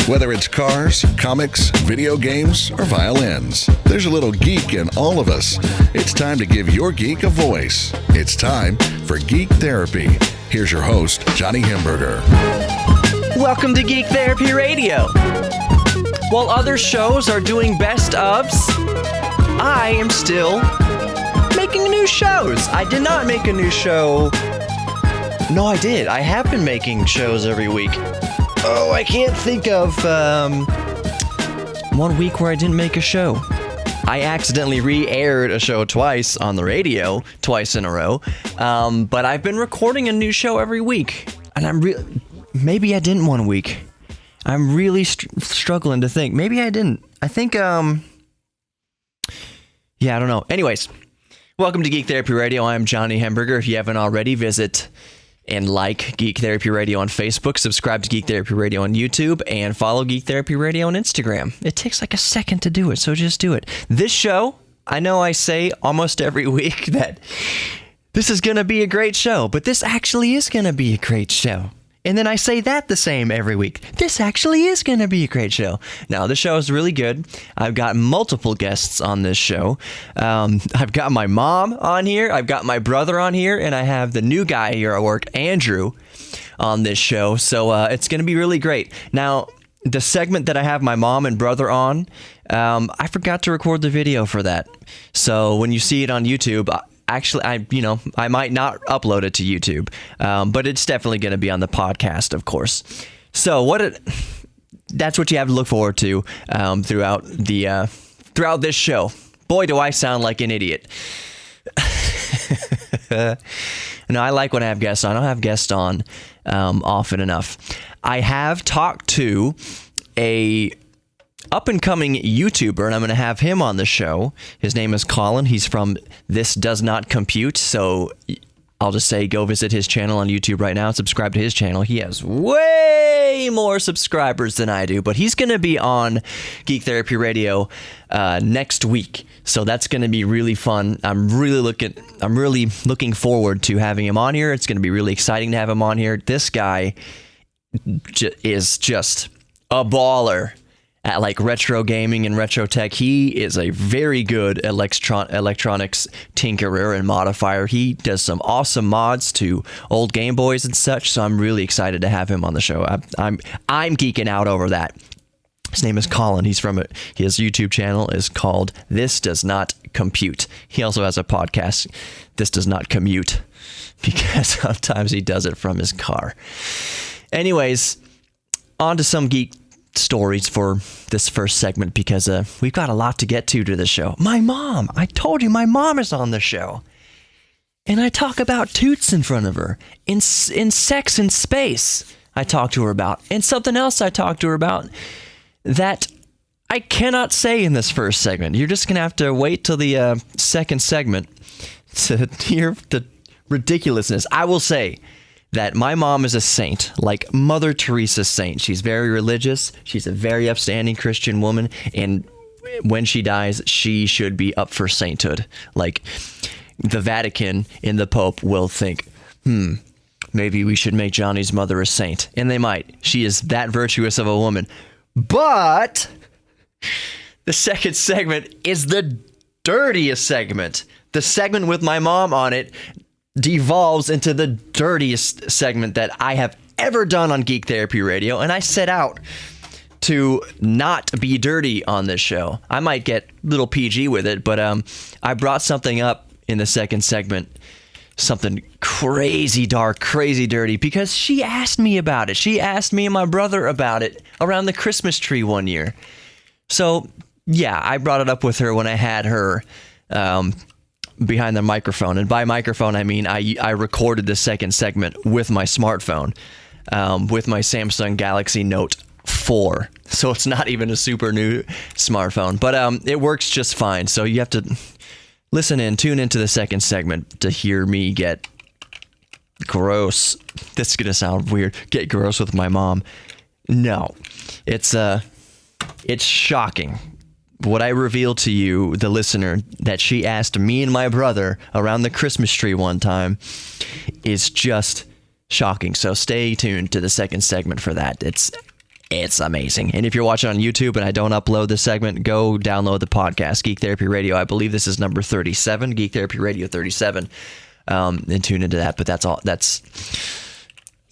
Whether it's cars, comics, video games, or violins, there's a little geek in all of us. It's time to give your geek a voice. It's time for Geek Therapy. Here's your host, Johnny Hamburger. Welcome to Geek Therapy Radio. While other shows are doing best ofs, I am still making new shows. I did not make a new show. No, I did. I have been making shows every week. Oh, I can't think of 1 week where I didn't make a show. I accidentally re-aired a show twice on the radio, twice in a row. But I've been recording a new show every week. And maybe I didn't 1 week. I'm really struggling to think. Maybe I didn't. I think, yeah, I don't know. Anyways, welcome to Geek Therapy Radio. I'm Johnny Hamburger. If you haven't already, visit and like Geek Therapy Radio on Facebook, subscribe to Geek Therapy Radio on YouTube, and follow Geek Therapy Radio on Instagram. It takes like a second to do it, so just do it. This show, I know I say almost every week that this is going to be a great show, but this actually is going to be a great show. And then I say that the same every week. This actually is going to be a great show. Now, this show is really good. I've got multiple guests on this show. I've got my mom on here. I've got my brother on here. And I have the new guy here at work, Andrew, on this show. So it's going to be really great. Now, the segment that I have my mom and brother on, I forgot to record the video for that. So when you see it on YouTube, actually, I might not upload it to YouTube, but it's definitely going to be on the podcast, of course. So that's what you have to look forward to throughout this show. Boy, do I sound like an idiot. No, I like when I have guests on. I don't have guests on often enough. I have talked to a up-and-coming YouTuber, and I'm going to have him on the show. His name is Colin. He's from This Does Not Compute, so I'll just say go visit his channel on YouTube right now and subscribe to his channel. He has way more subscribers than I do, but he's going to be on Geek Therapy Radio next week, so that's going to be really fun. I'm really looking forward to having him on here. It's going to be really exciting to have him on here. This guy is just a baller at like retro gaming and retro tech. He is a very good electronics tinkerer and modifier. He does some awesome mods to old Game Boys and such, so I'm really excited to have him on the show. I'm geeking out over that. His name is Colin. His YouTube channel is called This Does Not Compute. He also has a podcast, This Does Not Commute, because sometimes he does it from his car. Anyways, on to some geek stories for this first segment, because we've got a lot to get to this show. My mom, I told you my mom is on the show, and I talk about toots in front of her, in sex and space I talk to her about, and something else I talk to her about that I cannot say in this first segment. You're just gonna have to wait till the second segment to hear the ridiculousness. I will say that my mom is a saint, like Mother Teresa's saint. She's very religious. She's a very upstanding Christian woman. And when she dies, she should be up for sainthood. Like the Vatican and the Pope will think, maybe we should make Johnny's mother a saint. And they might. She is that virtuous of a woman. But the second segment is the dirtiest segment. The segment with my mom on it devolves into the dirtiest segment that I have ever done on Geek Therapy Radio, and I set out to not be dirty on this show. I might get a little PG with it, but I brought something up in the second segment, something crazy dark, crazy dirty, because she asked me about it. She asked me and my brother about it around the Christmas tree one year. So, yeah, I brought it up with her when I had her behind the microphone, and by microphone I mean I recorded the second segment with my smartphone, with my Samsung Galaxy Note 4, so it's not even a super new smartphone, but it works just fine. So you have to tune into the second segment to hear me get gross. This is gonna sound weird. Get gross with my mom. No, it's shocking. What I revealed to you, the listener, that she asked me and my brother around the Christmas tree one time is just shocking. So stay tuned to the second segment for that. It's It's amazing. And if you're watching on YouTube and I don't upload this segment, go download the podcast, Geek Therapy Radio. I believe this is number 37, Geek Therapy Radio 37, and tune into that. But that's all.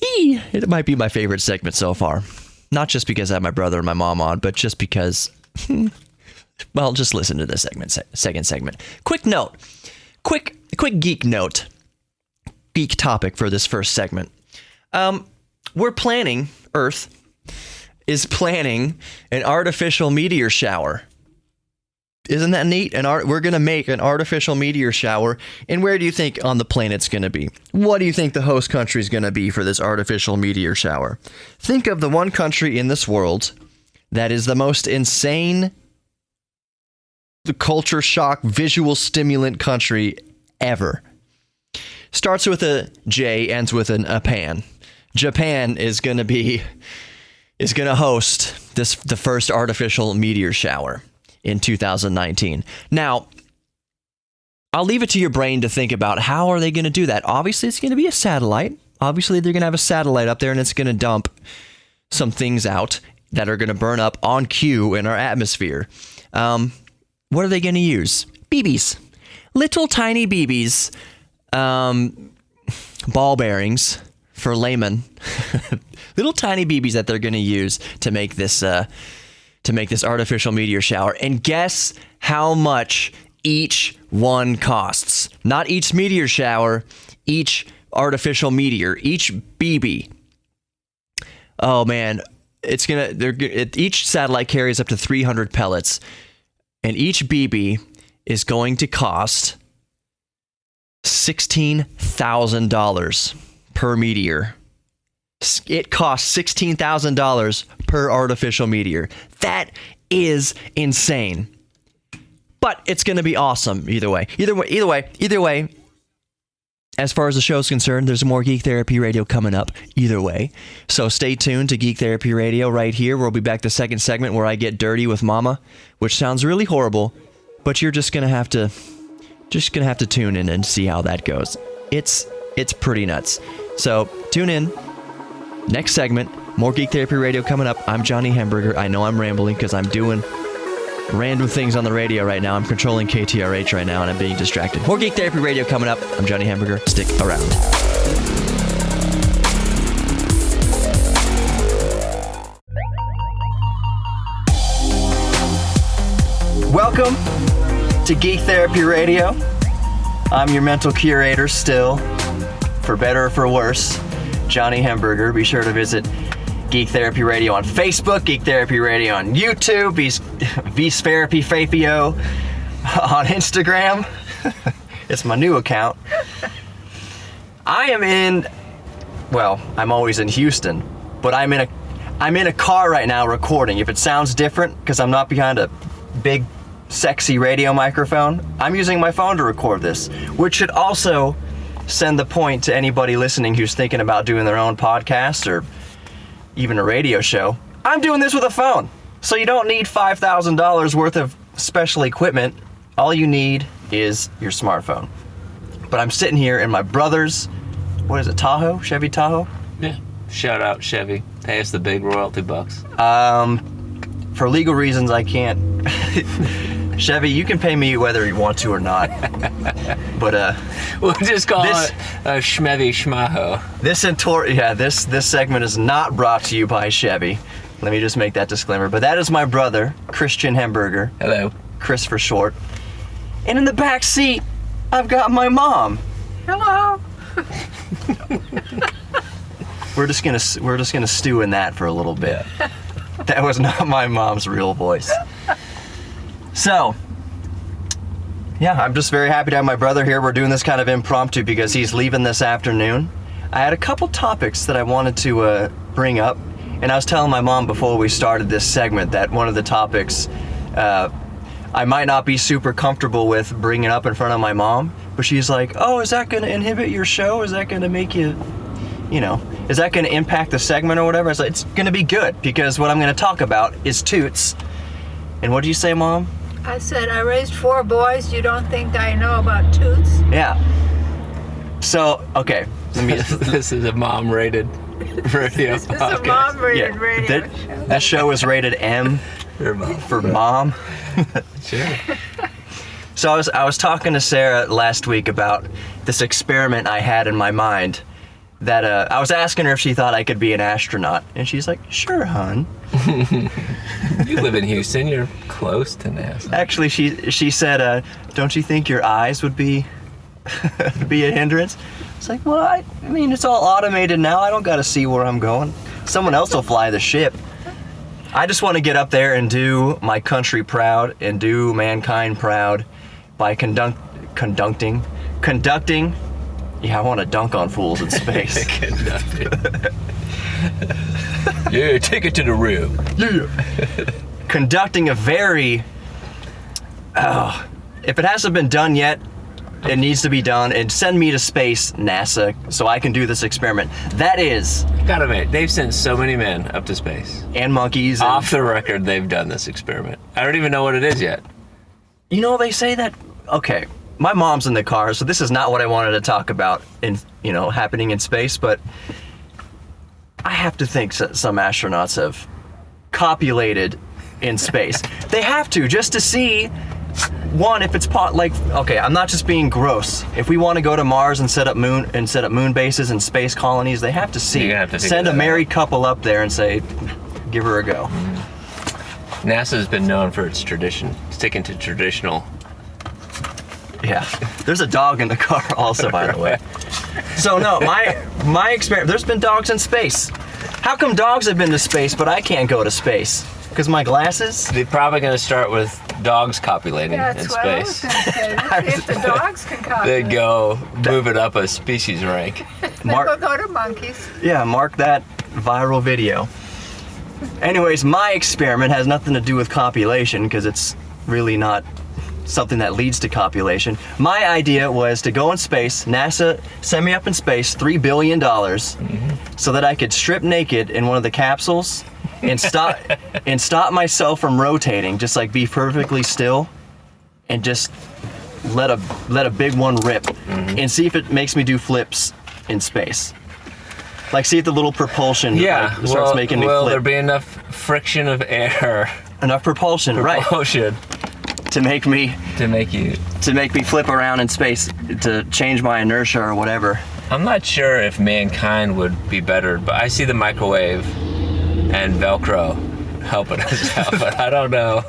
It might be my favorite segment so far. Not just because I have my brother and my mom on, but just because, well, just listen to this second segment. Quick geek note. Geek topic for this first segment. Earth is planning an artificial meteor shower. Isn't that neat? We're going to make an artificial meteor shower. And where do you think on the planet's going to be? What do you think the host country is going to be for this artificial meteor shower? Think of the one country in this world that is the most insane, the culture shock, visual stimulant country ever. Starts with a J, ends with a pan. Japan is going to host the first artificial meteor shower in 2019. Now, I'll leave it to your brain to think about how are they going to do that. Obviously, it's going to be a satellite. Obviously, they're going to have a satellite up there, and it's going to dump some things out that are going to burn up on cue in our atmosphere. What are they going to use? BBs. Little tiny BBs. Ball bearings for laymen. Little tiny BBs that they're going to use to make this artificial meteor shower. And guess how much each one costs? Not each meteor shower, each artificial meteor, each BB. Oh man, each satellite carries up to 300 pellets, and each BB is going to cost $16,000 per meteor. It costs $16,000 per artificial meteor. That is insane. But it's going to be awesome either way. Either way, as far as the show's concerned, there's more Geek Therapy Radio coming up either way. So stay tuned to Geek Therapy Radio right here. We'll be back to the second segment where I get dirty with Mama, which sounds really horrible, but you're just going to have to tune in and see how that goes. It's pretty nuts. So tune in. Next segment, more Geek Therapy Radio coming up. I'm Johnny Hamburger. I know I'm rambling because I'm doing random things on the radio right now. I'm controlling KTRH right now and I'm being distracted. More Geek Therapy Radio coming up. I'm Johnny Hamburger. Stick around. Welcome to Geek Therapy Radio. I'm your mental curator still, for better or for worse, Johnny Hamburger. Be sure to visit Geek Therapy Radio on Facebook, Geek Therapy Radio on YouTube, Therapy Fafio on Instagram. It's my new account. I'm always in Houston, but I'm in a car right now recording. If it sounds different, because I'm not behind a big sexy radio microphone, I'm using my phone to record this, which should also send the point to anybody listening who's thinking about doing their own podcast or even a radio show. I'm doing this with a phone, so you don't need $5,000 worth of special equipment. All you need is your smartphone. But I'm sitting here in my brother's, what is it, Tahoe? Chevy Tahoe? Yeah. Shout out Chevy. Pay us the big royalty bucks. For legal reasons, I can't. Chevy, you can pay me whether you want to or not. But we'll just call it Schmevy Schmaho. This segment is not brought to you by Chevy. Let me just make that disclaimer. But that is my brother, Christian Hamburger. Hello. Chris for short. And in the back seat, I've got my mom. Hello. We're just gonna stew in that for a little bit. That was not my mom's real voice. So, yeah, I'm just very happy to have my brother here. We're doing this kind of impromptu because he's leaving this afternoon. I had a couple topics that I wanted to bring up, and I was telling my mom before we started this segment that one of the topics I might not be super comfortable with bringing up in front of my mom, but she's like, oh, is that going to inhibit your show? Is that going to make you, is that going to impact the segment or whatever? I was like, it's going to be good because what I'm going to talk about is toots. And what do you say, Mom? I said, I raised 4 boys. You don't think I know about toots? Yeah. So, okay. This is a mom-rated radio This is a podcast. mom-rated radio show. This show is rated M for mom. Sure. So I was talking to Sarah last week about this experiment I had in my mind. That I was asking her if she thought I could be an astronaut, and she's like, "Sure, hon." You live in Houston. You're close to NASA. Actually, she said, "Don't you think your eyes would be be a hindrance?" It's like, well, I mean, it's all automated now. I don't got to see where I'm going. Someone else will fly the ship. I just want to get up there and do my country proud and do mankind proud by conducting. Yeah, I want to dunk on fools in space. Yeah, take it to the rim. Conducting a very, if it hasn't been done yet, it needs to be done, and send me to space, NASA, so I can do this experiment. That is, Gotta admit, they've sent so many men up to space. and monkeys. And, Off the record, they've done this experiment. I don't even know what it is yet. you know, they say that. Okay, my mom's in the car, so this is not what I wanted to talk about happening in space, but I have to think some astronauts have copulated in space. They have to, just to see, one, if it's okay, I'm not just being gross. If we want to go to Mars and set up moon bases and space colonies, they have to see. You're gonna have to figure send a that married couple up there and say, give her a go. NASA's been known for its tradition, sticking to traditional. Yeah, there's a dog in the car also, by the way. So no, my experience, there's been dogs in space. How come dogs have been to space, but I can't go to space? Because my glasses? They're probably going to start with dogs copulating That's in what I was space. going to say. If the dogs can They copy, go move it up a species rank. then we'll go to monkeys. Yeah, mark that viral video. Anyways, my experiment has nothing to do with copulation, because it's really not something that leads to copulation. My idea was to go in space, NASA send me up in space, $3 billion, so that I could strip naked in one of the capsules and stop myself from rotating, just like be perfectly still and just let a big one rip and see if it makes me do flips in space. Like, see if the little propulsion starts making me will flip. there be enough friction of air, Enough propulsion, right, to make me flip around in space, to change my inertia or whatever. I'm not sure if mankind would be better, but I see the microwave and Velcro helping us out, but I don't know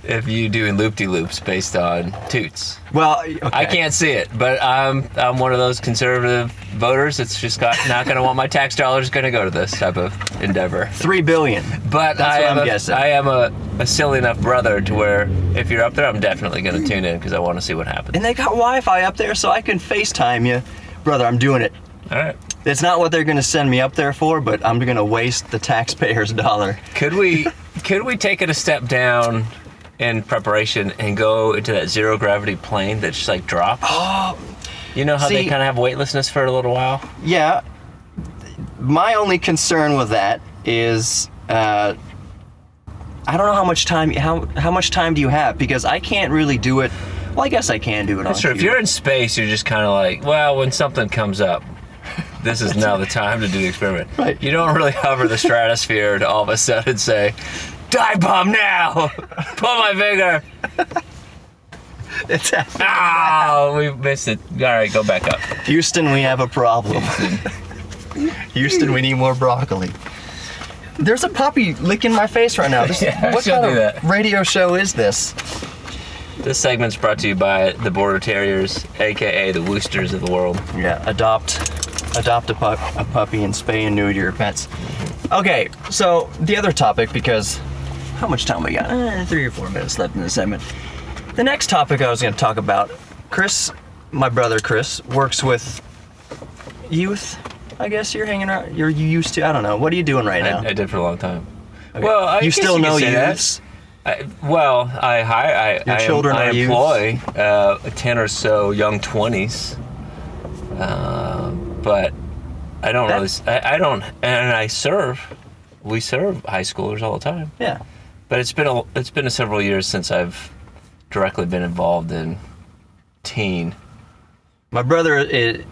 if you doing loop-de-loops based on toots. Well, okay. I can't see it, but I'm one of those conservative voters that's just not going to want my tax dollars going to go to this type of endeavor. $3 billion. But That's what I'm guessing. I am a silly enough brother to where if you're up there, I'm definitely going to tune in because I want to see what happens. And they got Wi-Fi up there, so I can FaceTime you. Brother, I'm doing it. All right. It's not what they're going to send me up there for, but I'm going to waste the taxpayer's dollar. Could we take it a step down in preparation and go into that zero gravity plane that just like drops? Oh, You know how they see- kind of have weightlessness for a little while? yeah. My only concern with that is I don't know how much time do you have, because I can't really do it. Well, I guess I can do it on That's true. If cue. you're in space, you're just kind of like, well, when something comes up, this is now the time to do the experiment. Right. You don't really hover the stratosphere to all of a sudden say, dive bomb now! Pull my finger! It's happening. Oh, we missed it. All right, go back up. Houston, we have a problem. Houston, we need more broccoli. There's a puppy licking my face right now. Yeah, What she'll kind do of that. radio show is this? This segment's brought to you by the Border Terriers, aka the Woosters of the world. Yeah, adopt a puppy and spay and neuter your pets. Okay, so the other topic, because how much time we got? 3 or 4 minutes left in the segment. The next topic I was going to talk about, Chris, my brother Chris, works with youth. I guess you're hanging around. You used to. I don't know. What are you doing right now? I did for a long time. Okay. Well, I you guess still you know could say that. youths. I children are youths. employ 10 or so young 20s, but I don't really. I don't, and I serve. We serve high schoolers all the time. Yeah. But it's been several years since I've directly been involved in teen My brother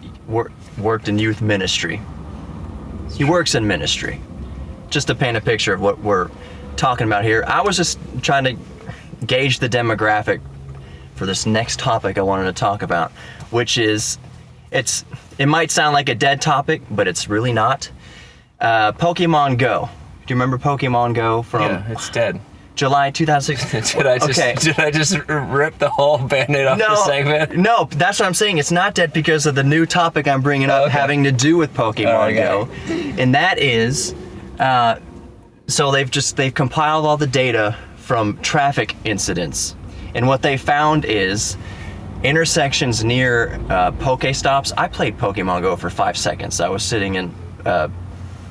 worked in youth ministry. He works in ministry. Just to paint a picture of what we're talking about here, I was just trying to gauge the demographic for this next topic I wanted to talk about, which is, it might sound like a dead topic, but it's really not. Pokemon Go. Do you remember Pokemon Go from it's dead. July 2016? Did I just rip the whole Band-Aid off the segment? No, that's what I'm saying. It's not dead because of the new topic I'm bringing up having to do with Pokemon Go. And that is, so they've compiled all the data from traffic incidents. And what they found is intersections near Pokestops. I played Pokemon Go for 5 seconds. I was sitting in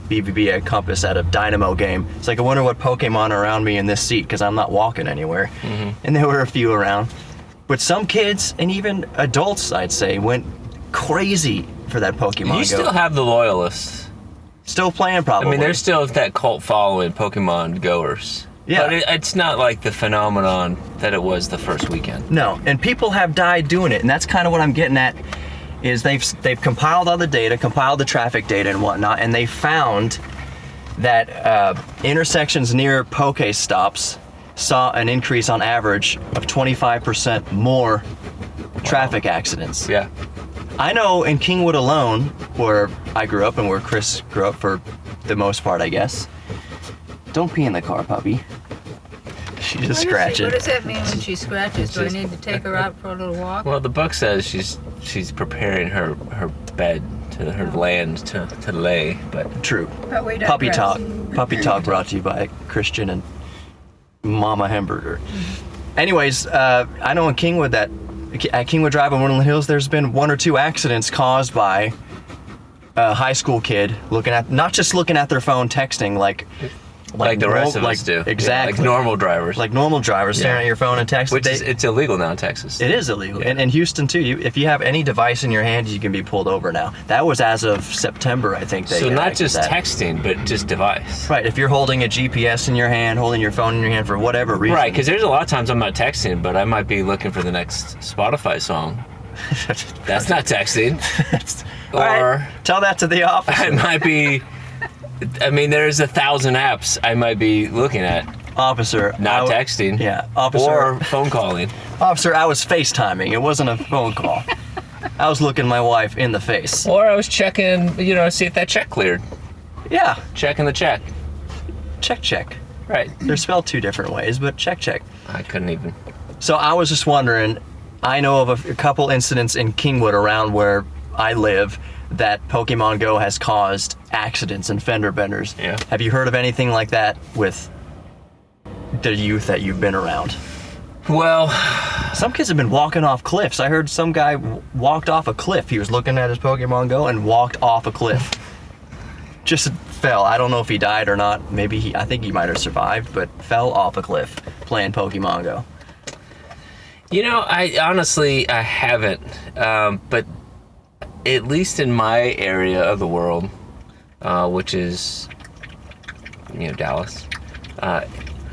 BBB at Compass at a Dynamo game. It's like, I wonder what Pokemon are around me in this seat because I'm not walking anywhere. Mm-hmm. And there were a few around. But some kids, and even adults, I'd say, went crazy for that Pokemon Go. You still have the loyalists. Still playing, probably. I mean, there's still that cult following Pokemon goers. Yeah. But it's not like the phenomenon that it was the first weekend. No, and people have died doing it, and that's kind of what I'm getting at, is they've compiled all the data, compiled the traffic data and whatnot, and they found that intersections near Pokestops saw an increase on average of 25% more traffic accidents. Yeah. I know in Kingwood alone, where I grew up and where Chris grew up for the most part, I guess. Don't pee in the car, puppy. She's just scratching. What does that mean when she scratches? Do I need to take her out for a little walk? Well, the book says she's preparing her bed to her land to lay, but true. But we Puppy digress. Talk. Puppy Talk brought to you by Christian and Mama Hamburger. Anyways, I know in Kingwood at Kingwood Drive in Woodland Hills, there's been 1 or 2 accidents caused by a high school kid not just looking at their phone, texting like the rest of us do. Exactly. Yeah, like normal drivers. Like normal drivers staring at your phone and texting. Which it's illegal now in Texas. It is illegal. And in Houston too, if you have any device in your hand, you can be pulled over now. That was as of September, I think. So not just texting, but just device. Right, if you're holding a GPS in your hand, holding your phone in your hand for whatever reason. Right, because there's a lot of times I'm not texting, but I might be looking for the next Spotify song. That's not texting. Or right, tell that to the officer. I might be... I mean, there's 1,000 apps I might be looking at. Officer. Not texting. Yeah, officer. Or phone calling. Officer, I was FaceTiming. It wasn't a phone call. I was looking my wife in the face. Or I was checking, see if that check cleared. Yeah. Checking the check. Check. Right. They're spelled 2 different ways, but check. I couldn't even. So I was just wondering, I know of a couple incidents in Kingwood around where I live that Pokemon Go has caused accidents and fender benders. Yeah. Have you heard of anything like that with the youth that you've been around? Well, some kids have been walking off cliffs. I heard some guy walked off a cliff. He was looking at his Pokemon Go and walked off a cliff. Just fell. I don't know if he died or not. I think he might have survived, but fell off a cliff playing Pokemon Go. I honestly haven't, but at least in my area of the world, which is, Dallas,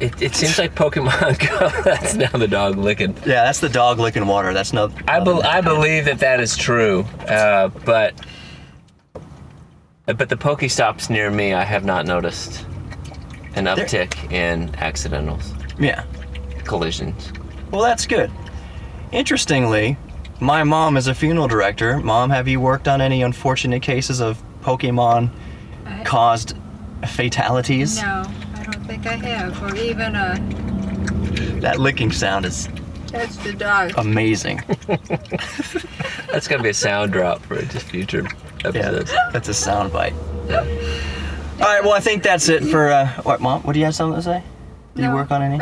it seems like Pokemon Go, that's now the dog licking. Yeah, that's the dog licking water. That's not. I believe that is true, but the Pokestops near me, I have not noticed an uptick in accidentals. Yeah. Collisions. Well, that's good. Interestingly, my mom is a funeral director. Mom, have you worked on any unfortunate cases of Pokemon-caused fatalities? No, I don't think I have. Or even That licking sound is... That's the dog. Amazing. That's going to be a sound drop for just future episodes. Yeah, that's a sound bite. Yeah. All right, well, I think that's it for... what, Mom? What do you have something to say? Do you work on any?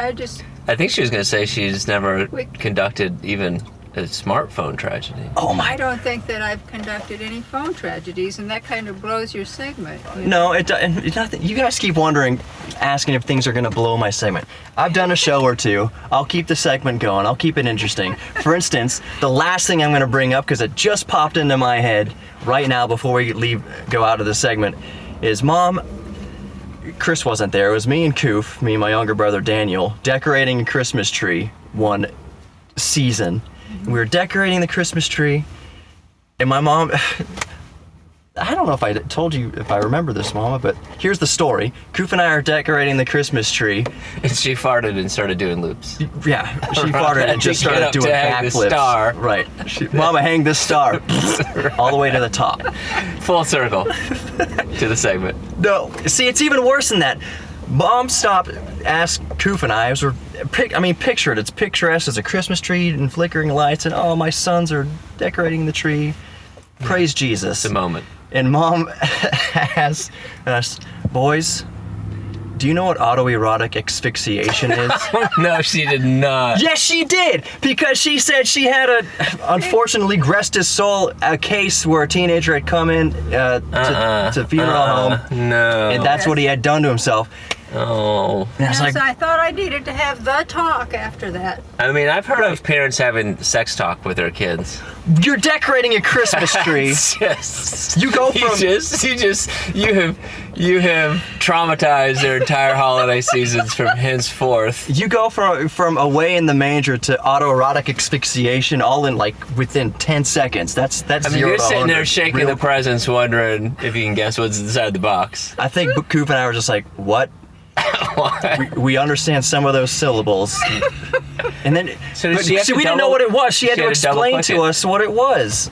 I think she was going to say she's never conducted even a smartphone tragedy. I don't think that I've conducted any phone tragedies, and that kind of blows your segment. No, it's nothing. You guys keep asking if things are going to blow my segment. I've done a show or two. I'll keep the segment going. I'll keep it interesting. For instance, the last thing I'm going to bring up, because it just popped into my head right now before we go out of the segment, is Mom... Chris wasn't there. It was me and Koof, me and my younger brother Daniel, decorating a Christmas tree one season. We were decorating the Christmas tree, And my mom, I don't know if I told you if I remember this, Mama, but here's the story. Koof and I are decorating the Christmas tree. And she farted and started doing loops. Yeah, she farted and just started doing backflips. Star. Right. Mama, hang this star all the way to the top. Full circle to the segment. No, see, it's even worse than that. Mom stopped, asked Koof and I, picture it. It's picturesque as a Christmas tree and flickering lights, and oh, my sons are decorating the tree. Praise Jesus. The moment. And Mom asked us, boys, do you know what autoerotic asphyxiation is? No, she did not. Yes, she did, because she said she had unfortunately, rest his soul, a case where a teenager had come in to funeral home. No. And that's what he had done to himself. Oh. And I was like, I thought I needed to have the talk after that. I mean, I've heard of parents having sex talk with their kids. you're decorating a Christmas tree. Just, You go from you have traumatized their entire holiday seasons from henceforth. You go from away in the manger to autoerotic asphyxiation all in like within 10 seconds. That's I mean, 0 you're to sitting 100 there shaking real the presents, wondering if you can guess what's inside the box. I think Coop and I were just like, what? we understand some of those syllables. And then, So but, she have to we didn't know double- what it was. She had she to had to double explain click to it. us what it was.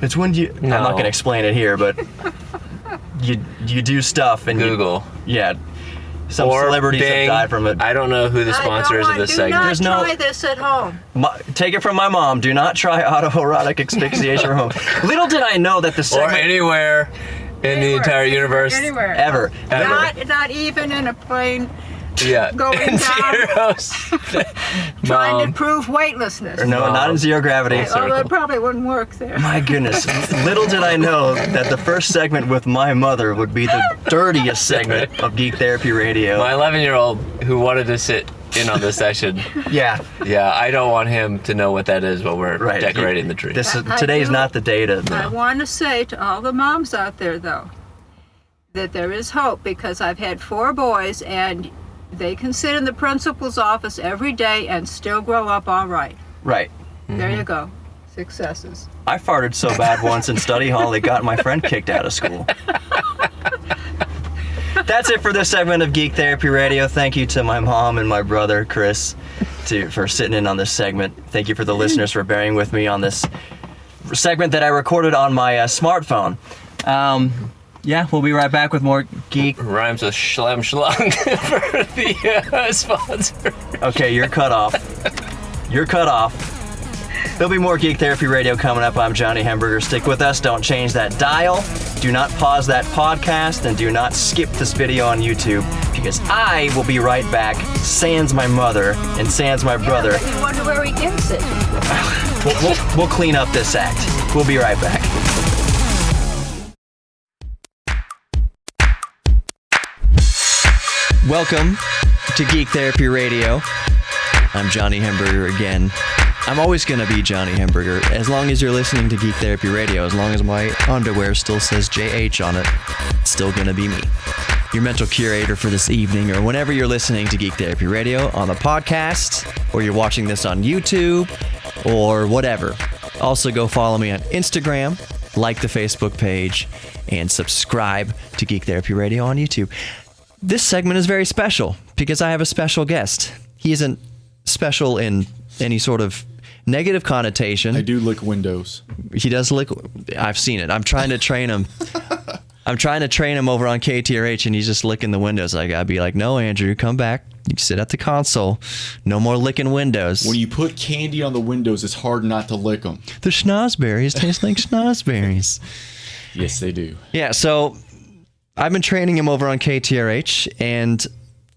It's when you. I'm not No. going to explain it here, but you do stuff and Google. Yeah. Some Or celebrities Bing. have died from it. I don't know who the sponsor is of this do segment. not There's no- try this at home. Take it from my mom. Do not try autoerotic asphyxiation from home. Little did I know that the Or segment anywhere in the Anywhere. entire universe. Anywhere. ever. Not even in a plane Yeah. Going And down. zeros. trying to Mom. prove weightlessness. Or no, not in zero gravity. Although it probably wouldn't work there. My goodness. Little did I know that the first segment with my mother would be the dirtiest segment of Geek Therapy Radio. My 11-year-old who wanted to sit in on this session. Yeah, Yeah, I don't want him to know what that is while we're right. decorating the tree. Today's do. not the day to. I want to say to all the moms out there, though, that there is hope, because I've had 4 boys and they can sit in the principal's office every day and still grow up all right. Right. There you go. Successes. I farted so bad once in study hall it got my friend kicked out of school. That's it for this segment of Geek Therapy Radio. Thank you to my mom and my brother, Chris, for sitting in on this segment. Thank you for the listeners for bearing with me on this segment that I recorded on my smartphone. Yeah, we'll be right back with more Geek. Rhymes with schlem schlung for the sponsor. Okay, you're cut off. You're cut off. There'll be more Geek Therapy Radio coming up. I'm Johnny Hamburger. Stick with us. Don't change that dial. Do not pause that podcast, and do not skip this video on YouTube, because I will be right back, sans my mother and sans my brother. Yeah, but you wonder where he gets it. We'll clean up this act. We'll be right back. Welcome to Geek Therapy Radio. I'm Johnny Hamburger again. I'm always going to be Johnny Hamburger as long as you're listening to Geek Therapy Radio. As long as my underwear still says JH on it, it's still going to be me. Your mental curator for this evening, or whenever you're listening to Geek Therapy Radio on the podcast, or you're watching this on YouTube, or whatever. Also, go follow me on Instagram, like the Facebook page, and subscribe to Geek Therapy Radio on YouTube. This segment is very special because I have a special guest. He isn't special in any sort of negative connotation. I do lick windows. He does lick. I've seen it. I'm trying to train him. I'm trying to train him over on KTRH, and he's just licking the windows. I gotta be like, no, Andrew, come back. You can sit at the console. No more licking windows. When you put candy on the windows, it's hard not to lick them. The schnozberries taste like schnozberries. Yes, they do. Yeah, so I've been training him over on KTRH, and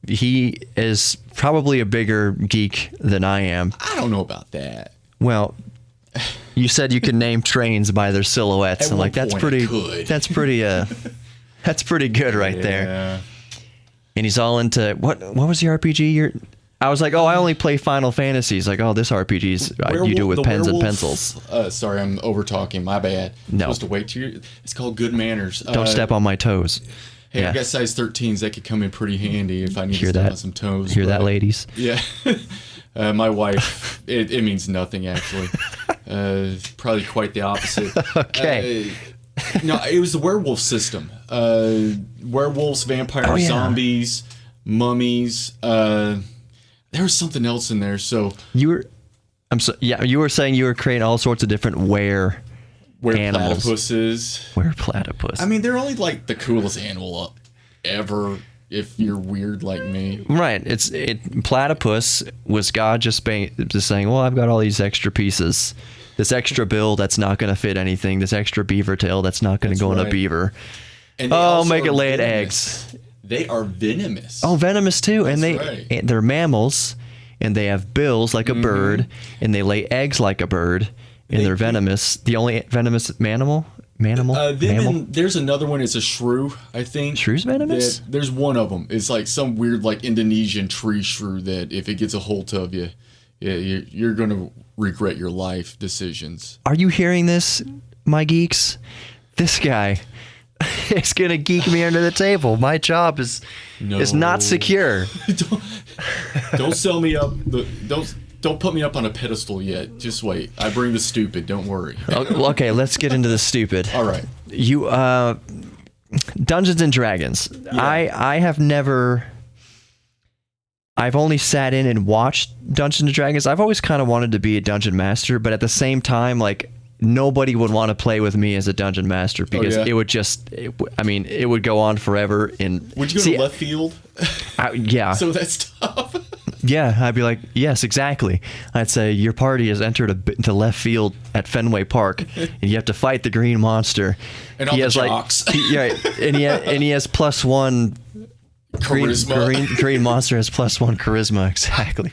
he is probably a bigger geek than I am. I don't know about that. Well, you said you could name trains by their silhouettes, At and one like that's point I pretty. could. That's pretty. That's pretty good right there. Yeah. And he's all into what was the RPG? I was like, oh, I only play Final Fantasy. He's like, oh, this RPG's you do it with The pens and werewolf- pencils. Sorry, I'm over talking. My bad. No. Supposed to wait till it's called Good Manners. Don't step on my toes. Hey, Yeah. I got size 13s. That could come in pretty handy if I need Hear to step that? on some toes. Hear that, but- ladies? Yeah. My wife, it means nothing actually. Probably quite the opposite. Okay. No, it was the werewolf system. Werewolves, vampires, zombies, mummies. There was something else in there. So You were saying you were creating all sorts of different animals. platypuses. Platypus. I mean, they're only like the coolest animal ever. If you're weird like me, right? Platypus was God just saying, well, I've got all these extra pieces, this extra bill that's not going to fit anything, this extra beaver tail that's not going to go in a beaver. And make it lay eggs. They are venomous. Oh, venomous too, and That's they're mammals, and they have bills like a bird, and they lay eggs like a bird, and they're venomous. The only venomous mammal. There's another one. It's a shrew, I think. Shrew's venomous? There's one of them. It's like some weird, like Indonesian tree shrew that if it gets a hold of you, you're going to regret your life decisions. Are you hearing this, my geeks? This guy is going to geek me under the table. My job is not secure. Don't sell me up. Don't put me up on a pedestal yet. Just wait. I bring the stupid. Don't worry. Okay, let's get into the stupid. All right. You Dungeons and Dragons. Yeah. I've only sat in and watched Dungeons and Dragons. I've always kind of wanted to be a dungeon master, but at the same time, like, nobody would want to play with me as a dungeon master because it would go on forever. And would you go to left field? Yeah. So that's tough. Yeah, I'd be like, yes, exactly. I'd say your party has entered into left field at Fenway Park, and you have to fight the green monster. And all the jocks. And he has +1 charisma. Green monster has +1 charisma. Exactly.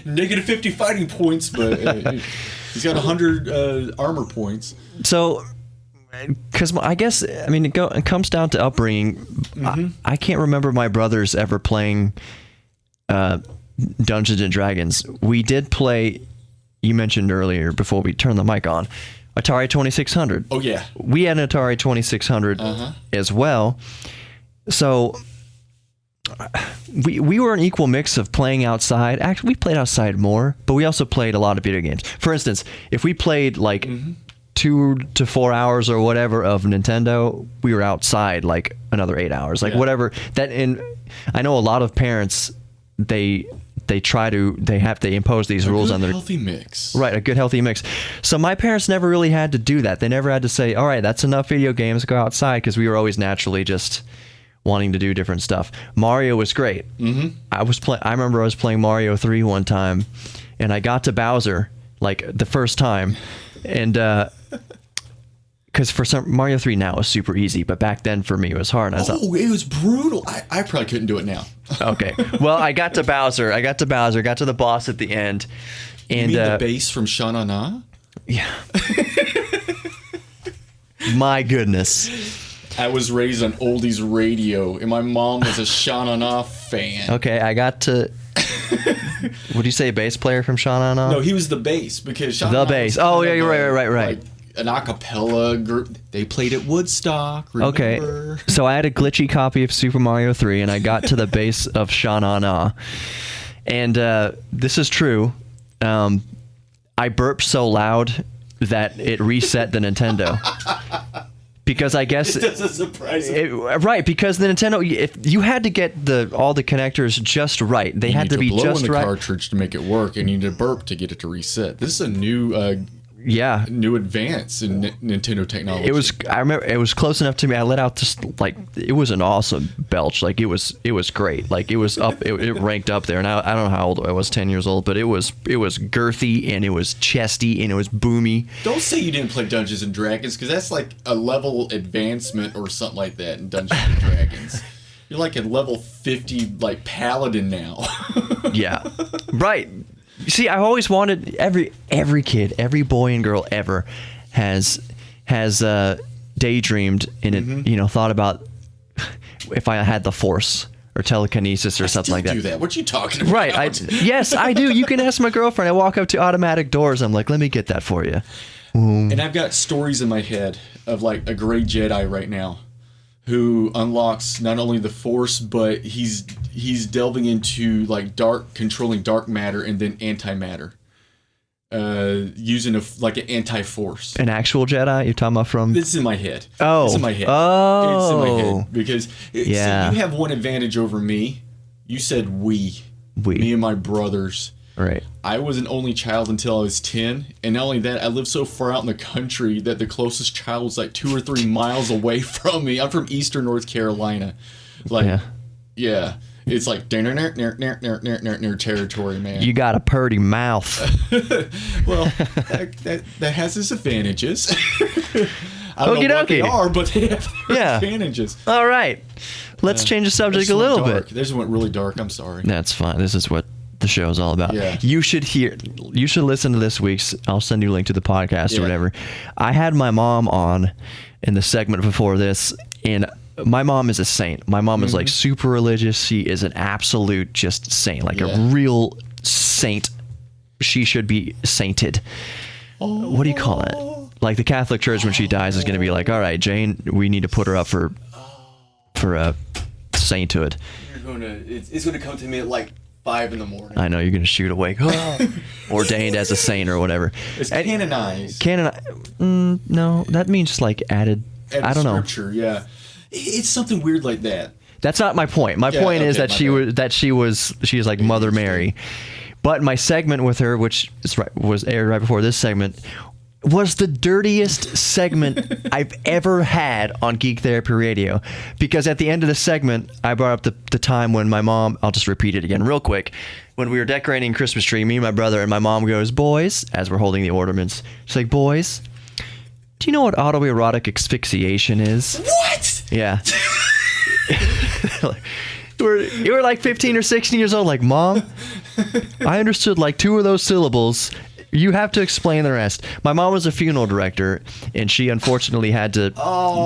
-50 fighting points, but he's got 100 armor points. So, because I guess, I mean, it comes down to upbringing. Mm-hmm. I can't remember my brothers ever playing Dungeons and Dragons. We did play, you mentioned earlier before we turned the mic on, Atari 2600. Oh, yeah. We had an Atari 2600 as well. So we were an equal mix of playing outside. Actually, we played outside more, but we also played a lot of video games. For instance, if we played like 2 to 4 hours or whatever of Nintendo, we were outside like another 8 hours, like whatever that. And I know a lot of parents, they impose these rules on their healthy mix. Right, a good healthy mix. So my parents never really had to do that. They never had to say, all right, that's enough video games, go outside, because we were always naturally just wanting to do different stuff. Mario was great. I remember I was playing Mario 3 one time, and I got to Bowser like the first time, and because Mario 3 now is super easy, but back then for me it was hard. And it was brutal. I probably couldn't do it now. Okay, well, I got to Bowser, got to the boss at the end, and you mean the bass from Sha Na Na? Yeah. My goodness. I was raised on oldies radio, and my mom was a Sha Na Na fan. Okay, I got to. Would you say bass player from Sha Na Na? No, he was the bass because Sha Na the Na bass. Oh yeah, you're right. Like an a cappella group. They played at Woodstock. Remember? Okay, so I had a glitchy copy of Super Mario 3, and I got to the bass of Sha Na Na, and this is true. I burped so loud that it reset the Nintendo. Because I guess it doesn't surprise me. Right, because the Nintendo, if you had to get all the connectors just right, they had to be just right. You need to blow in the cartridge to make it work, and you need to burp to get it to reset. This is a new new advance in Nintendo technology. I remember it was close enough to me. I let out just like, it was an awesome belch. Like it was great. Like it was up, it ranked up there. And I don't know how old I was, 10 years old, but it was girthy, and it was chesty, and it was boomy. Don't say you didn't play Dungeons and Dragons, because that's like a level advancement or something like that in Dungeons and Dragons. You're like a level 50 like paladin now. Yeah, right. See, I always wanted, every kid, every boy and girl ever has daydreamed and thought about if I had the Force or telekinesis or something like that. Do that? What you talking about? Right. Yes, I do. You can ask my girlfriend. I walk up to automatic doors. I'm like, let me get that for you. And I've got stories in my head of like a gray Jedi right now who unlocks not only the Force, but he's delving into like controlling dark matter and then antimatter. using like an anti-force. An actual Jedi? You're talking about from? This is in my head. Oh. It's in my head. Oh. It's in my head. Because Yeah. so you have one advantage over me. You said we. We. Me and my brothers. Right. I was an only child until I was 10. And not only that, I lived so far out in the country that the closest child was like 2 or 3 miles away from me. I'm from eastern North Carolina. Like, yeah. It's like near territory, man. You got a purty mouth. Well, that has its advantages. I don't Okie know what they dokie. are, but they have their Yeah. advantages. All right. Let's change the subject a little bit. This went really dark. I'm sorry. That's fine. This is what the show is all about. Yeah. You should listen to this week's. I'll send you a link to the podcast or Yeah. whatever. I had my mom on in the segment before this, and my mom is a saint. My mom is like super religious. She is an absolute just saint, like a real saint. She should be sainted. What do you call it? Like the Catholic Church, when she dies, is going to be like, all right, Jane, we need to put her up for a sainthood. It's gonna come to me at like 5 in the morning. I know you're going to shoot awake. Ordained as a saint or whatever. It's canonized. No, that means like added. I don't know. Scripture, yeah. It's something weird like that. That's not my point. My point is that she is like Mother Mary. But my segment with her, which was aired right before this segment, was the dirtiest segment I've ever had on Geek Therapy Radio. Because at the end of the segment, I brought up the time when my mom, I'll just repeat it again real quick, when we were decorating Christmas tree, me and my brother, and my mom goes, boys, as we're holding the ornaments, she's like, boys, do you know what autoerotic asphyxiation is? What? Yeah. You were like 15 or 16 years old, like, Mom, I understood like 2 of those syllables. You have to explain the rest. My mom was a funeral director, and she unfortunately had to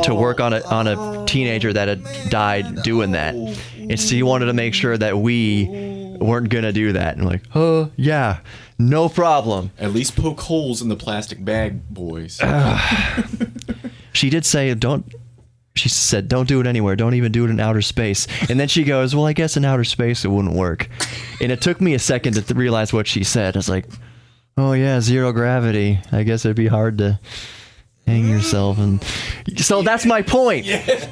work on a teenager that had died doing that. And she wanted to make sure that we weren't going to do that. And like, oh, yeah, no problem. At least poke holes in the plastic bag, boys. She did say, she said, don't do it anywhere. Don't even do it in outer space. And then she goes, well, I guess in outer space it wouldn't work. And it took me a second to realize what she said. I was like, oh, yeah, zero gravity. I guess it'd be hard to hang yourself. And so that's my point.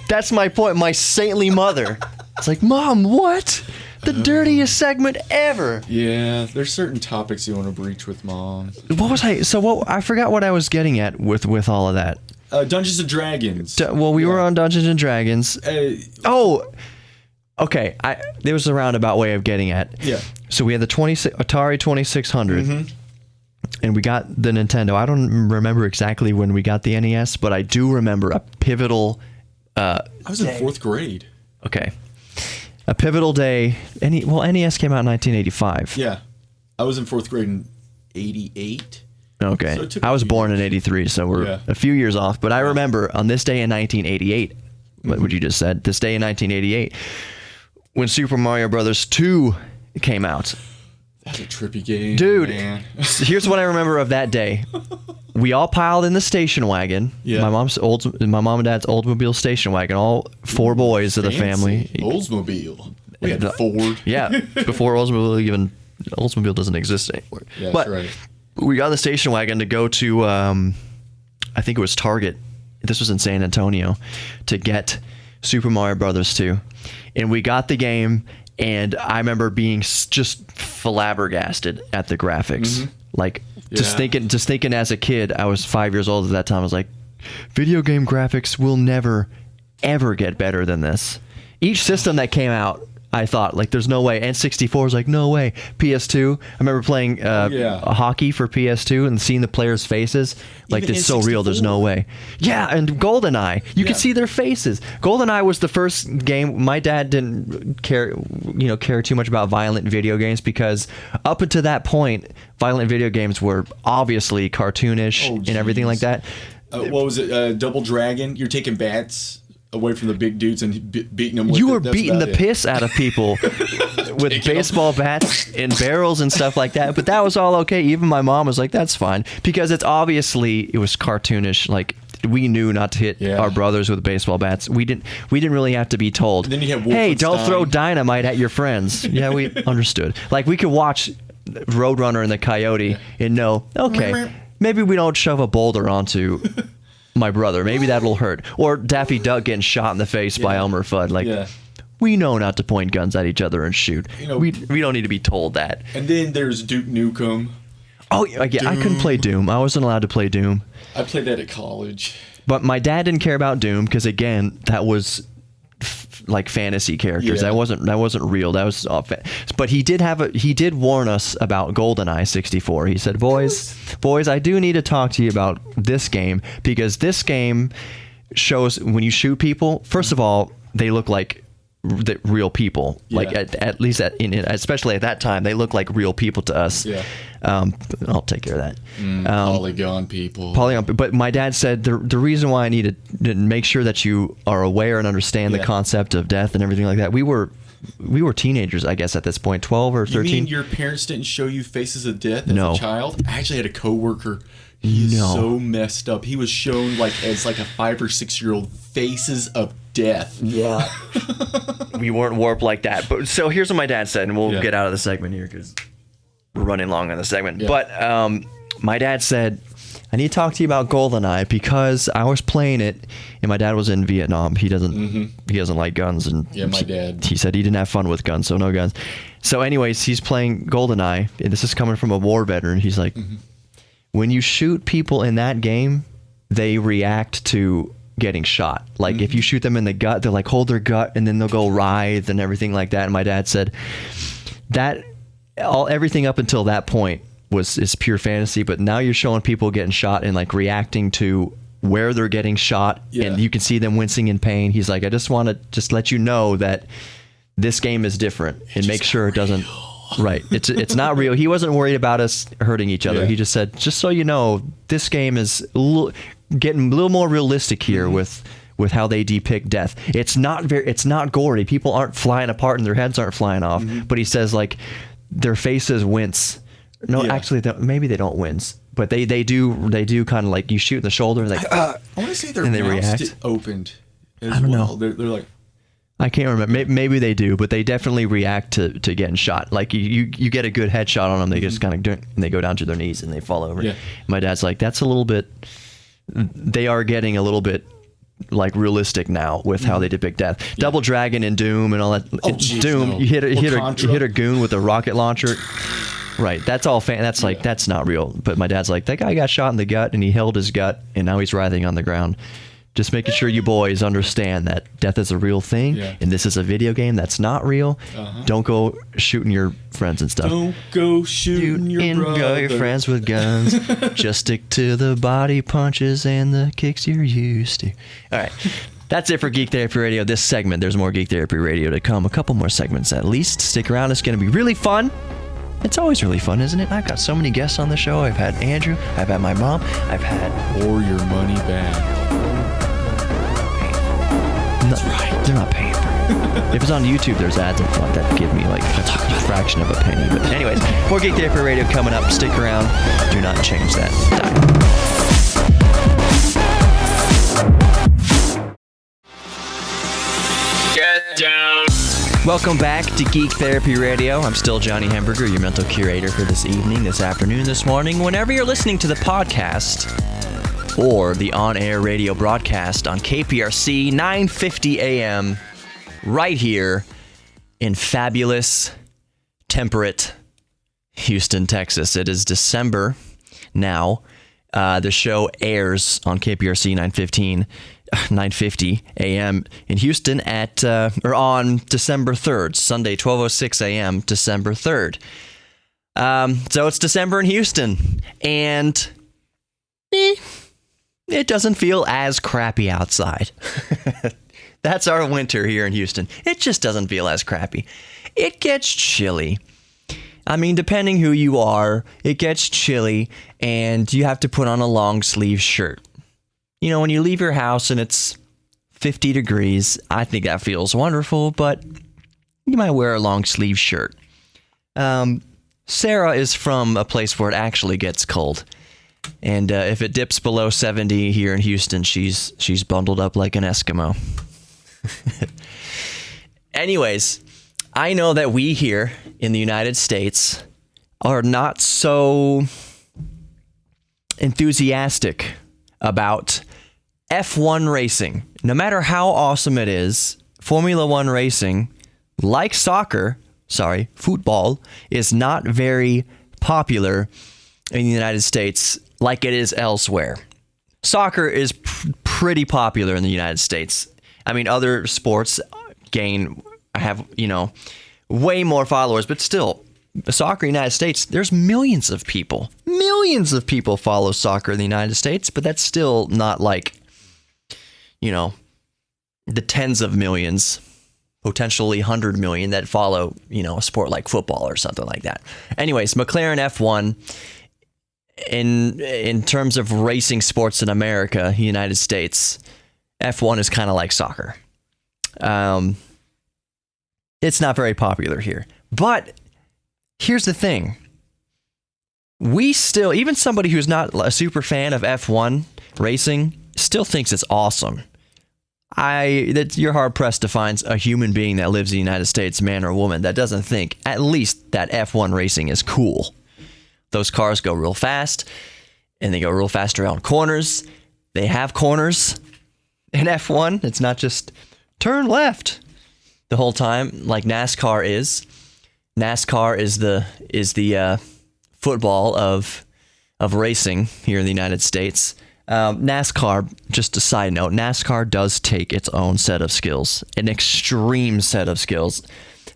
That's my point. My saintly mother. It's like, Mom, what? The dirtiest segment ever. Yeah, there's certain topics you want to breach with Mom. What was I forgot what I was getting at with all of that. Dungeons and Dragons. We were on Dungeons and Dragons. Okay. There was a roundabout way of getting at. Yeah. So we had the Atari 2600, and we got the Nintendo. I don't remember exactly when we got the NES, but I do remember a pivotal. I was in 4th grade. Okay. A pivotal day. NES came out in 1985. Yeah, I was in 4th grade in '88. Okay. So I was born in 83, so we're a few years off. But I remember on this day in 1988, what you just said, this day in 1988, when Super Mario Brothers 2 came out. That's a trippy game, dude. Man. Here's what I remember of that day. We all piled in the station wagon. Yeah. My mom and dad's Oldsmobile station wagon. All 4 boys of the family. Oldsmobile. We had Ford. Yeah, before Oldsmobile doesn't exist anymore. Yeah, but that's right. we got in the station wagon to go to, I think it was Target. This was in San Antonio, to get Super Mario Brothers 2. And we got the game, and I remember being just flabbergasted at the graphics. Like, just thinking as a kid, I was 5 years old at that time, I was like, video game graphics will never, ever get better than this. Each system that came out, I thought, like, there's no way. N64 was like, no way. PS2, I remember playing hockey for PS2 and seeing the players' faces. Like, Even it's so real, there's no way. Yeah, and GoldenEye, you could see their faces. GoldenEye was the first game. My dad didn't care too much about violent video games, because up until that point, violent video games were obviously cartoonish and everything like that. What was it? Double Dragon? You're taking bats away from the big dudes and beating them with You were beating the piss out of people with baseball bats and barrels and stuff like that. But that was all okay. Even my mom was like, that's fine. Because it was cartoonish. Like, we knew not to hit our brothers with baseball bats. We didn't really have to be told, And then you had hey, don't Wolfenstein. throw dynamite at your friends. Yeah, we understood. Like, we could watch Roadrunner and the Coyote and know, okay, maybe we don't shove a boulder onto my brother. Maybe that'll hurt. Or Daffy Duck getting shot in the face by Elmer Fudd. Like, we know not to point guns at each other and shoot. You know, we don't need to be told that. And then there's Duke Nukem. Oh, yeah, Doom. I couldn't play Doom. I wasn't allowed to play Doom. I played that at college. But my dad didn't care about Doom because, again, that was like fantasy characters. That wasn't real. That was but he did warn us about GoldenEye 64. He said, boys, I do need to talk to you about this game, because this game shows when you shoot people, first of all, they look like real people. Like at least especially at that time, they look like real people to us. I'll take care of that. Polygon people. But my dad said the reason why I needed to make sure that you are aware and understand the concept of death and everything like that. We were teenagers, I guess, at this point, 12 or 13. You mean your parents didn't show you Faces of Death as a child? I actually had a coworker. He is so messed up. He was shown as a 5 or 6 year old Faces of Death. Yeah. We weren't warped like that. But so here's what my dad said, and we'll get out of the segment here because we're running long on the segment. Yeah. But my dad said, I need to talk to you about GoldenEye because I was playing it, and my dad was in Vietnam. He doesn't like guns, and my dad. He said he didn't have fun with guns, so no guns. So anyways, he's playing GoldenEye, and this is coming from a war veteran. He's like, when you shoot people in that game, they react to getting shot. Like if you shoot them in the gut, they'll like hold their gut, and then they'll go writhe and everything like that. And my dad said that everything up until that point is pure fantasy, but now you're showing people getting shot and like reacting to where they're getting shot, and you can see them wincing in pain. He's like, I just want to let you know that this game is different and make sure it doesn't. Right. It's not real. He wasn't worried about us hurting each other. He just said, just so you know, this game is getting a little more realistic here with how they depict death. It's not gory. People aren't flying apart and their heads aren't flying off. But he says like their faces wince. No, actually, maybe they don't wince, but they do kind of like you shoot in the shoulder, like I want to say their mouths opened as I don't well. know. They're like. I can't remember. Maybe they do, but they definitely react to getting shot. Like you get a good headshot on them, they just kind of and they go down to their knees and they fall over. Yeah. My dad's like, that's a little bit. They are getting a little bit like realistic now with how they depict death. Yeah. Double Dragon and Doom and all that. Doom, you hit a goon with a rocket launcher. Right, that's all. That's not real. But my dad's like, that guy got shot in the gut and he held his gut and now he's writhing on the ground. Just making sure you boys understand that death is a real thing, and this is a video game that's not real. Don't go shooting your friends and stuff. Don't go shooting your friends with guns. Just stick to the body punches and the kicks you're used to. All right. That's it for Geek Therapy Radio. This segment, there's more Geek Therapy Radio to come. A couple more segments at least. Stick around. It's going to be really fun. It's always really fun, isn't it? I've got so many guests on the show. I've had Andrew. I've had my mom. I've had... Or your money back. That's right. They're not paying for it. If it's on YouTube, there's ads up front that give me like a fraction of a penny. But anyways, more Geek Therapy Radio coming up. Stick around. Do not change that dial. Get down. Welcome back to Geek Therapy Radio. I'm still Johnny Hamburger, your mental curator for this evening, this afternoon, this morning. Whenever you're listening to the podcast or the on-air radio broadcast on KPRC 950 AM right here in fabulous, temperate Houston, Texas. It is December now. The show airs on KPRC 950 AM in Houston on December 3rd, Sunday, 12:06 AM, December 3rd. So it's December in Houston, and it doesn't feel as crappy outside. That's our winter here in Houston. It just doesn't feel as crappy. It gets chilly. I mean, depending who you are, it gets chilly, and you have to put on a long sleeve shirt. You know, when you leave your house and it's 50 degrees, I think that feels wonderful, but you might wear a long sleeve shirt. Sarah is from a place where it actually gets cold. And if it dips below 70 here in Houston, she's bundled up like an Eskimo. Anyways, I know that we here in the United States are not so enthusiastic about F1 racing. No matter how awesome it is, Formula One racing, like football, is not very popular in the United States like it is elsewhere. Soccer is pretty popular in the United States. I mean, other sports have way more followers, but still, soccer in the United States, there's millions of people follow soccer in the United States, but that's still not like, the tens of millions, potentially 100 million that follow, a sport like football or something like that. Anyways, McLaren F1, in terms of racing sports in America, United States, F1 is kind of like soccer. It's not very popular here. But here's the thing. We still, even somebody who's not a super fan of F1 racing, still thinks it's awesome. You're hard pressed to find a human being that lives in the United States, man or woman, that doesn't think at least that F1 racing is cool. Those cars go real fast, and they go real fast around corners. They have corners in F1. It's not just turn left the whole time like NASCAR is. NASCAR is the football of racing here in the United States. NASCAR, just a side note, NASCAR does take its own set of skills, an extreme set of skills.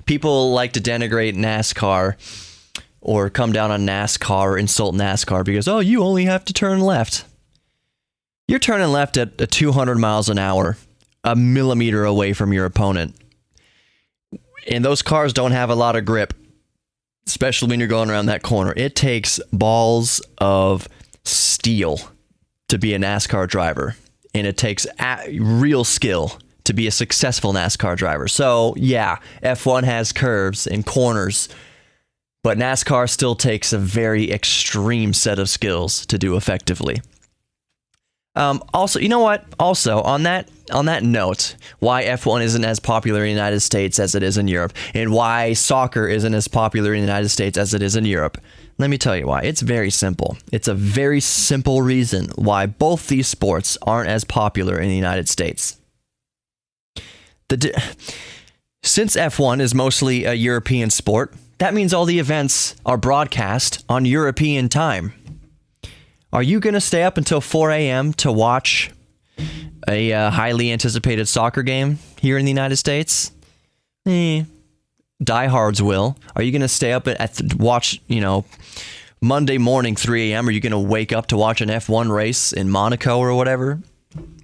People like to denigrate NASCAR or come down on NASCAR or insult NASCAR because, oh, you only have to turn left. You're turning left at 200 miles an hour, a millimeter away from your opponent. And those cars don't have a lot of grip, especially when you're going around that corner. It takes balls of steel to be a NASCAR driver, and it takes real skill to be a successful NASCAR driver. So, yeah, F1 has curves and corners, but NASCAR still takes a very extreme set of skills to do effectively. Also, you know what? Also, on that note, why F1 isn't as popular in the United States as it is in Europe, and why soccer isn't as popular in the United States as it is in Europe, let me tell you why. It's very simple. It's a very simple reason why both these sports aren't as popular in the United States. Since F1 is mostly a European sport, that means all the events are broadcast on European time. Are you going to stay up until 4 a.m. to watch a highly anticipated soccer game here in the United States? Diehards will. Are you going to stay up watch, Monday morning 3 a.m.? Are you going to wake up to watch an F1 race in Monaco or whatever?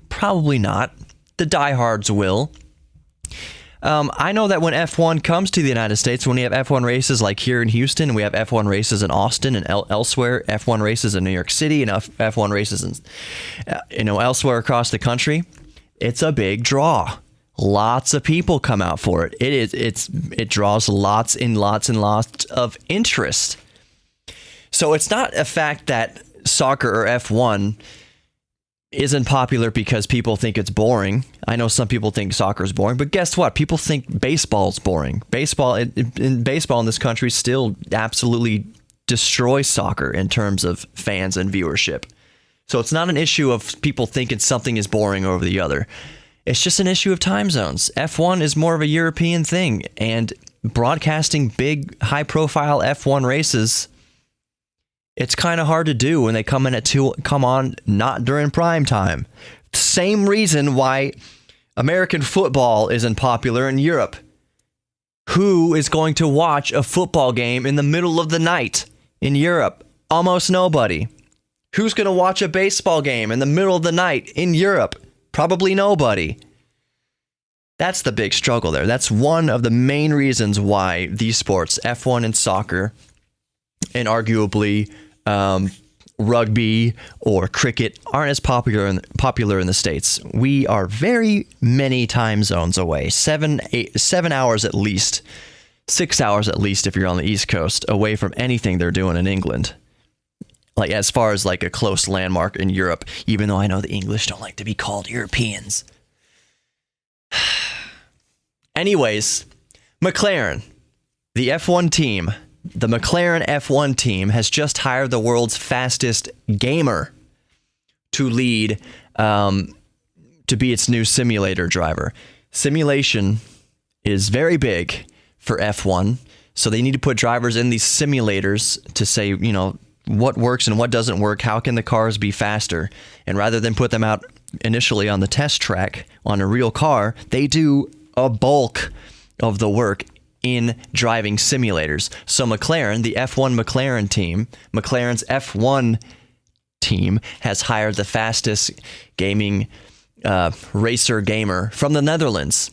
Probably not. The diehards will. I know that when F1 comes to the United States, when we have F1 races like here in Houston, we have F1 races in Austin and elsewhere, F1 races in New York City, and F1 races in, elsewhere across the country, it's a big draw. Lots of people come out for it. It draws lots and lots and lots of interest. So it's not a fact that soccer or F1 isn't popular because people think it's boring. I know some people think soccer is boring, but guess what? People think baseball's boring. Baseball in this country still absolutely destroys soccer in terms of fans and viewership. So it's not an issue of people thinking something is boring over the other. It's just an issue of time zones. F1 is more of a European thing, and broadcasting big, high-profile F1 races, it's kind of hard to do when they come on not during prime time. Same reason why American football isn't popular in Europe. Who is going to watch a football game in the middle of the night in Europe? Almost nobody. Who's going to watch a baseball game in the middle of the night in Europe? Probably nobody. That's the big struggle there. That's one of the main reasons why these sports, F1 and soccer, and arguably rugby or cricket, aren't as popular in the States. We are very many time zones away, 7 hours at least, 6 hours at least if you're on the East Coast, away from anything they're doing in England. Like as far as like a close landmark in Europe, even though I know the English don't like to be called Europeans. Anyways, McLaren, the F1 team, the McLaren F1 team has just hired the world's fastest gamer to lead, to be its new simulator driver. Simulation is very big for F1, so they need to put drivers in these simulators to say, you know, what works and what doesn't work, how can the cars be faster, and rather than put them out initially on the test track on a real car, they do a bulk of the work in driving simulators. So McLaren, the F1 McLaren team, McLaren's F1 team has hired the fastest gaming racer gamer from the Netherlands.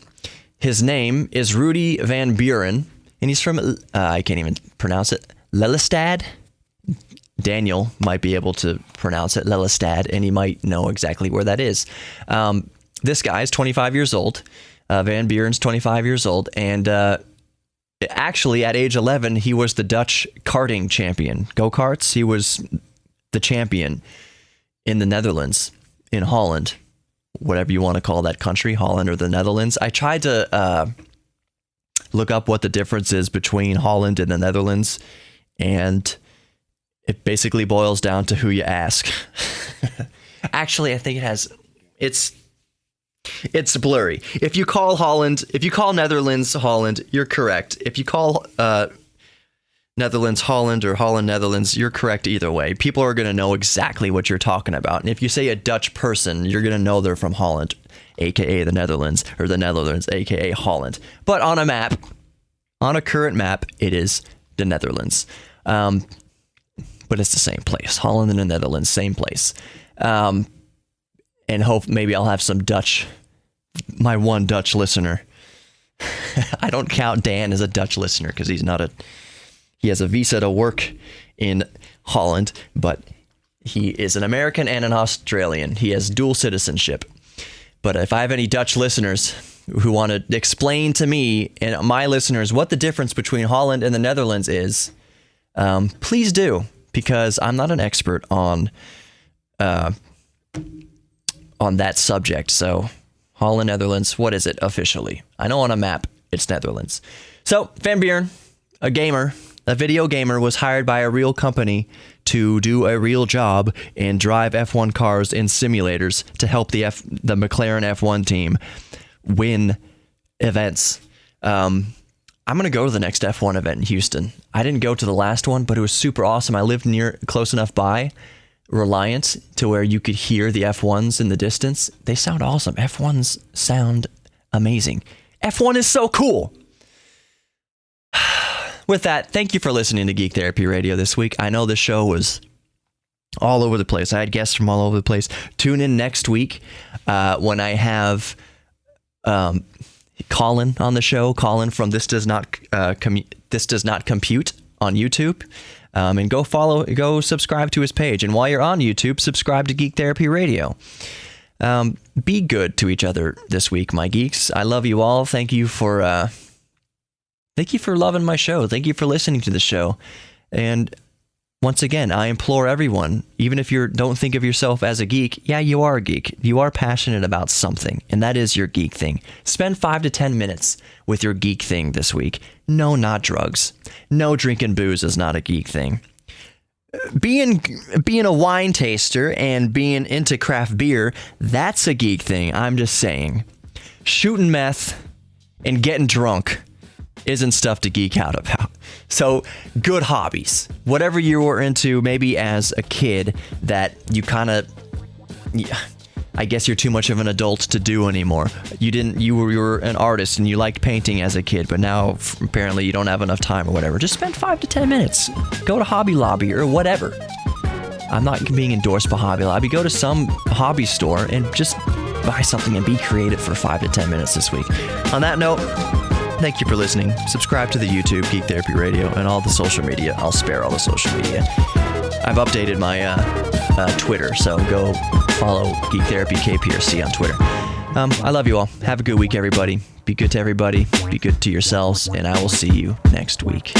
His name is Rudy van Buren, and he's from, I can't even pronounce it, Lelystad? Daniel might be able to pronounce it, Lelystad, and he might know exactly where that is. This guy is 25 years old. Van Buren's 25 years old, and actually at age 11, he was the Dutch karting champion. Go-karts, he was the champion in the Netherlands, in Holland, whatever you want to call that country, Holland or the Netherlands. I tried to look up what the difference is between Holland and the Netherlands, and it basically boils down to who you ask. Actually, I think it's blurry. If you call Netherlands Holland, you're correct. If you call Netherlands Holland or Holland Netherlands, you're correct either way. People are going to know exactly what you're talking about. And if you say a Dutch person, you're going to know they're from Holland, aka the Netherlands, or the Netherlands, aka Holland. But on a map, on a current map, it is the Netherlands. But it's the same place. Holland and the Netherlands, same place. And hope maybe I'll have some Dutch, my one Dutch listener. I don't count Dan as a Dutch listener because he has a visa to work in Holland, but he is an American and an Australian. He has dual citizenship. But if I have any Dutch listeners who want to explain to me and my listeners what the difference between Holland and the Netherlands is, please do, because I'm not an expert on that subject. So Holland, Netherlands, what is it officially? I know on a map it's Netherlands. So Van Buren, a video gamer, was hired by a real company to do a real job and drive F1 cars in simulators to help the McLaren F1 team win events. I'm going to go to the next F1 event in Houston. I didn't go to the last one, but it was super awesome. I lived close enough by Reliance to where you could hear the F1s in the distance. They sound awesome. F1s sound amazing. F1 is so cool. With that, thank you for listening to Geek Therapy Radio this week. I know the show was all over the place. I had guests from all over the place. Tune in next week when I have Colin on the show. Colin from This Does Not Compute on YouTube. And go subscribe to his page. And while you're on YouTube, subscribe to Geek Therapy Radio. Be good to each other this week, my geeks. I love you all. Thank you for loving my show. Thank you for listening to the show. And once again, I implore everyone, even if you don't think of yourself as a geek, yeah, you are a geek. You are passionate about something, and that is your geek thing. Spend 5 to 10 minutes with your geek thing this week. No, not drugs. No, drinking booze is not a geek thing. Being a wine taster and being into craft beer, that's a geek thing. I'm just saying. Shooting meth and getting drunk isn't stuff to geek out about. So, good hobbies. Whatever you were into, maybe as a kid, that you kind of, I guess you're too much of an adult to do anymore. You were an artist and you liked painting as a kid, but now apparently you don't have enough time or whatever. Just spend 5 to 10 minutes. Go to Hobby Lobby or whatever. I'm not being endorsed by Hobby Lobby. Go to some hobby store and just buy something and be creative for 5 to 10 minutes this week. On that note, thank you for listening. Subscribe to the YouTube, Geek Therapy Radio, and all the social media. I'll spare all the social media. I've updated my Twitter, so go follow Geek Therapy KPRC on Twitter. I love you all. Have a good week, everybody. Be good to everybody. Be good to yourselves, and I will see you next week.